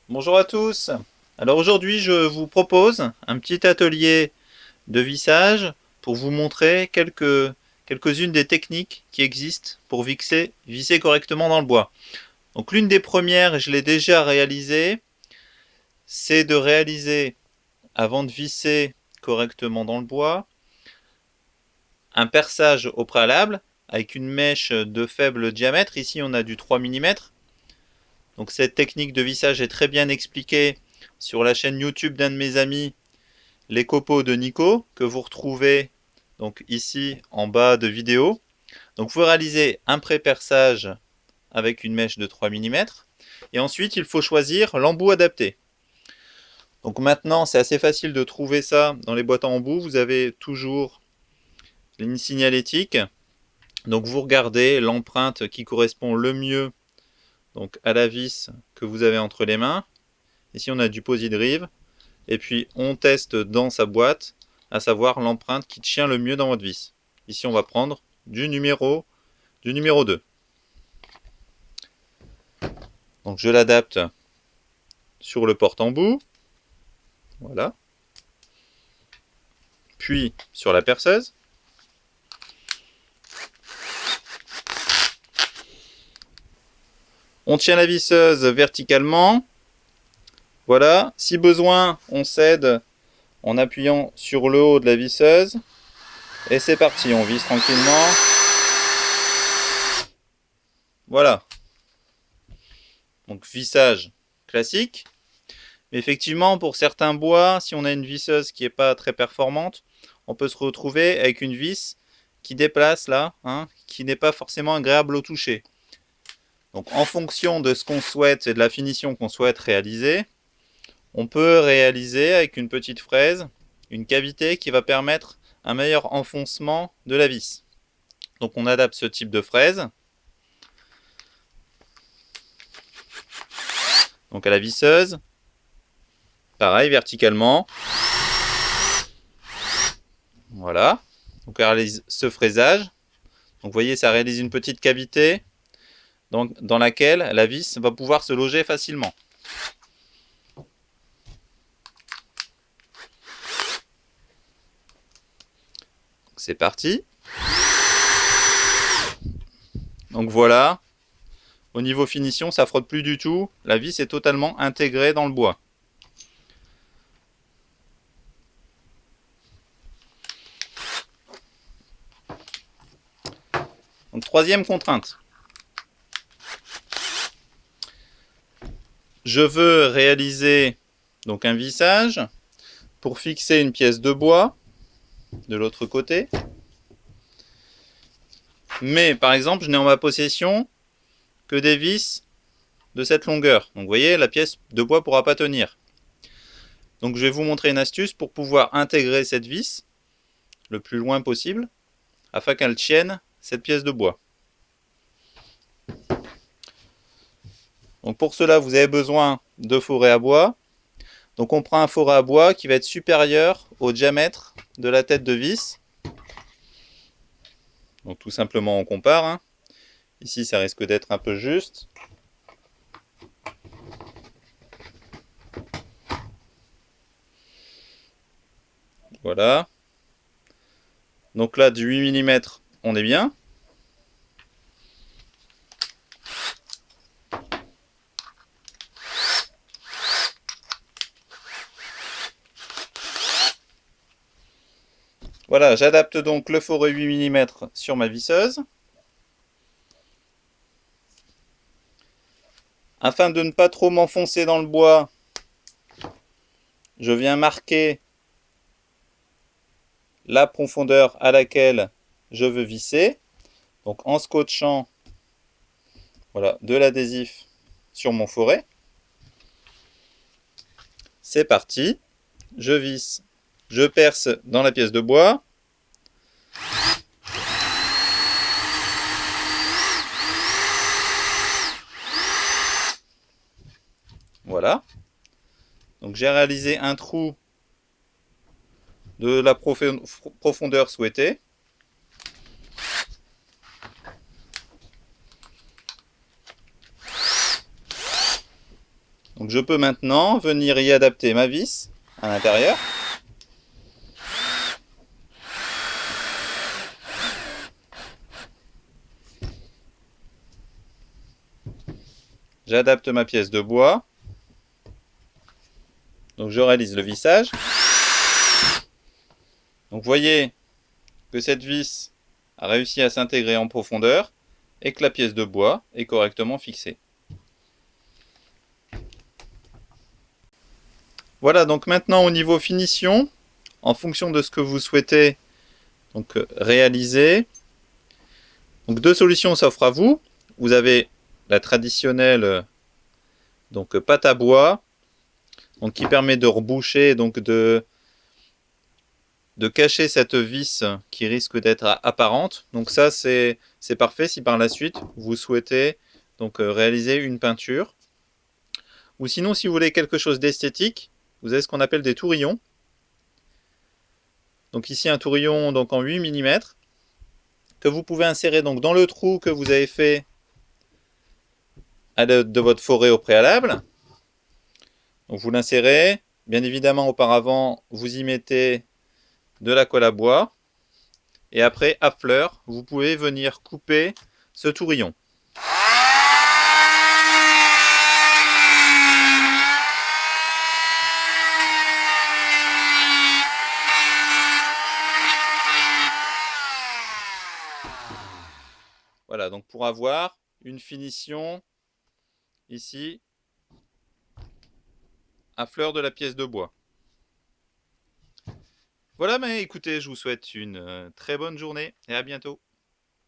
Bonjour à tous. Alors aujourd'hui, je vous propose un petit atelier de vissage pour vous montrer quelques-unes des techniques qui existent pour visser correctement dans le bois. Donc l'une des premières, et je l'ai déjà réalisée, c'est de réaliser, avant de visser correctement dans le bois, un perçage au préalable avec une mèche de faible diamètre. Ici, on a du 3 mm. Donc cette technique de vissage est très bien expliquée sur la chaîne YouTube d'un de mes amis, les copeaux de Nico, que vous retrouvez donc ici en bas de vidéo. Donc vous réalisez un pré-perçage avec une mèche de 3 mm. Et ensuite, il faut choisir l'embout adapté. Donc maintenant, c'est assez facile de trouver ça dans les boîtes à embouts. Vous avez toujours une signalétique. Donc vous regardez l'empreinte qui correspond le mieux donc à la vis que vous avez entre les mains. Ici, on a du Posidrive. Et puis on teste dans sa boîte, à savoir l'empreinte qui tient le mieux dans votre vis. Ici on va prendre du numéro 2. Donc je l'adapte sur le porte-embout, voilà, puis sur la perceuse. On tient la visseuse verticalement, voilà, si besoin on cède en appuyant sur le haut de la visseuse, et c'est parti, on visse tranquillement, voilà. Donc vissage classique. Mais effectivement, pour certains bois, si on a une visseuse qui n'est pas très performante, on peut se retrouver avec une vis qui déplace là, qui n'est pas forcément agréable au toucher. Donc en fonction de ce qu'on souhaite et de la finition qu'on souhaite réaliser, on peut réaliser avec une petite fraise une cavité qui va permettre un meilleur enfoncement de la vis. Donc on adapte ce type de fraise. Donc à la visseuse, pareil, verticalement. Voilà. Donc on réalise ce fraisage. Donc vous voyez, ça réalise une petite cavité dans laquelle la vis va pouvoir se loger facilement. C'est parti. Donc voilà. Au niveau finition, ça frotte plus du tout. La vis est totalement intégrée dans le bois. Donc troisième contrainte. Je veux réaliser donc un vissage pour fixer une pièce de bois de l'autre côté. Mais par exemple, je n'ai en ma possession que des vis de cette longueur. Donc vous voyez, la pièce de bois ne pourra pas tenir. Donc je vais vous montrer une astuce pour pouvoir intégrer cette vis le plus loin possible afin qu'elle tienne cette pièce de bois. Donc pour cela, vous avez besoin de forêt à bois. Donc on prend un forêt à bois qui va être supérieur au diamètre de la tête de vis. Donc tout simplement on compare. Ici ça risque d'être un peu juste. Voilà. Donc là, du 8 mm, on est bien. Voilà, j'adapte donc le forêt 8 mm sur ma visseuse. Afin de ne pas trop m'enfoncer dans le bois, je viens marquer la profondeur à laquelle je veux visser. Donc en scotchant voilà, de l'adhésif sur mon forêt. C'est parti. Je visse, je perce dans la pièce de bois. Voilà. Donc j'ai réalisé un trou de la profondeur souhaitée. Donc je peux maintenant venir y adapter ma vis à l'intérieur. J'adapte ma pièce de bois. Donc je réalise le vissage. Donc vous voyez que cette vis a réussi à s'intégrer en profondeur et que la pièce de bois est correctement fixée. Voilà, donc maintenant au niveau finition, en fonction de ce que vous souhaitez réaliser, donc deux solutions s'offrent à vous. Vous avez la traditionnelle pâte à bois, donc qui permet de reboucher, donc de cacher cette vis qui risque d'être apparente. Donc ça c'est parfait si par la suite vous souhaitez réaliser une peinture. Ou sinon si vous voulez quelque chose d'esthétique, vous avez ce qu'on appelle des tourillons. Donc ici un tourillon en 8 mm que vous pouvez insérer dans le trou que vous avez fait à l'aide de votre forêt au préalable. Donc vous l'insérez. Bien évidemment, auparavant, vous y mettez de la colle à bois. Et après, à fleur, vous pouvez venir couper ce tourillon. Voilà, donc pour avoir une finition ici à fleur de la pièce de bois. Voilà, mais écoutez, je vous souhaite une très bonne journée et à bientôt.